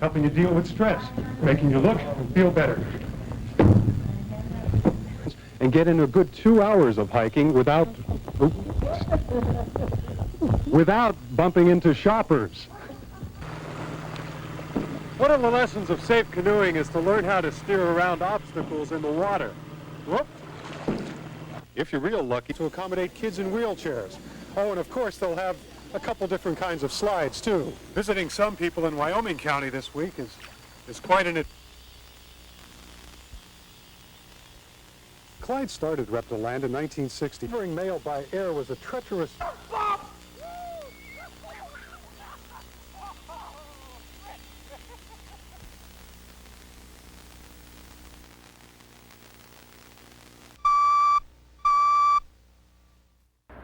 helping you deal with stress, making you look and feel better. And get in a good 2 hours of hiking without bumping into shoppers. One of the lessons of safe canoeing is to learn how to steer around obstacles in the water. Whoop. If you're real lucky, to accommodate kids in wheelchairs. Oh, and of course they'll have a couple different kinds of slides too. Visiting some people in Wyoming County this week is quite an... Clyde started Reptiland in 1960. Delivering mail by air was a treacherous...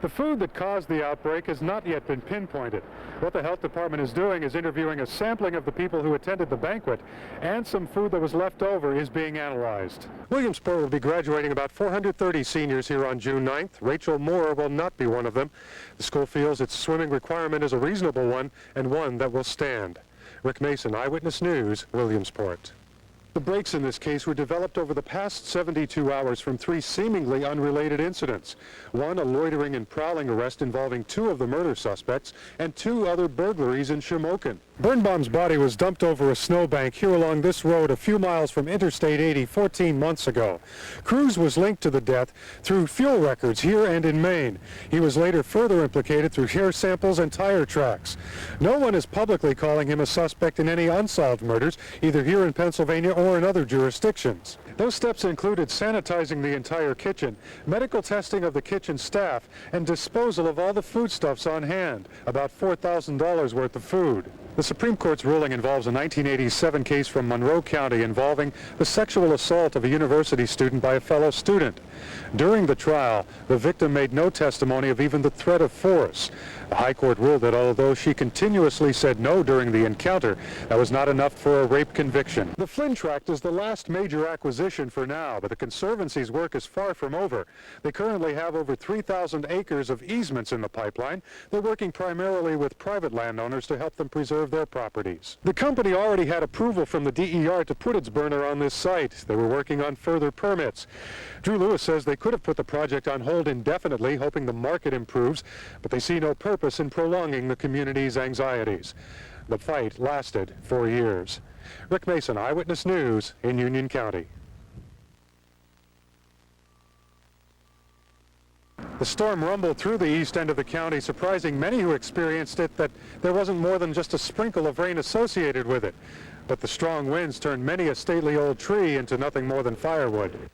The food that caused the outbreak has not yet been pinpointed. What the health department is doing is interviewing a sampling of the people who attended the banquet, and some food that was left over is being analyzed. Williamsport will be graduating about 430 seniors here on June 9th. Rachel Moore will not be one of them. The school feels its swimming requirement is a reasonable one and one that will stand. Rick Mason, Eyewitness News, Williamsport. The breaks in this case were developed over the past 72 hours from 3 seemingly unrelated incidents. One, a loitering and prowling arrest involving 2 of the murder suspects, and 2 other burglaries in Shamokin. Birnbaum's body was dumped over a snowbank here along this road a few miles from Interstate 80 14 months ago. Cruz was linked to the death through fuel records here and in Maine. He was later further implicated through hair samples and tire tracks. No one is publicly calling him a suspect in any unsolved murders, either here in Pennsylvania or in other jurisdictions. Those steps included sanitizing the entire kitchen, medical testing of the kitchen staff, and disposal of all the foodstuffs on hand, about $4,000 worth of food. The Supreme Court's ruling involves a 1987 case from Monroe County involving the sexual assault of a university student by a fellow student. During the trial, the victim made no testimony of even the threat of force. The High Court ruled that although she continuously said no during the encounter, that was not enough for a rape conviction. The Flynn Tract is the last major acquisition for now, but the Conservancy's work is far from over. They currently have over 3,000 acres of easements in the pipeline. They're working primarily with private landowners to help them preserve their properties. The company already had approval from the DER to put its burner on this site. They were working on further permits. Drew Lewis says they could have put the project on hold indefinitely, hoping the market improves, but they see no purpose in prolonging the community's anxieties. The fight lasted 4 years. Rick Mason, Eyewitness News in Union County. The storm rumbled through the east end of the county, surprising many who experienced it that there wasn't more than just a sprinkle of rain associated with it. But the strong winds turned many a stately old tree into nothing more than firewood.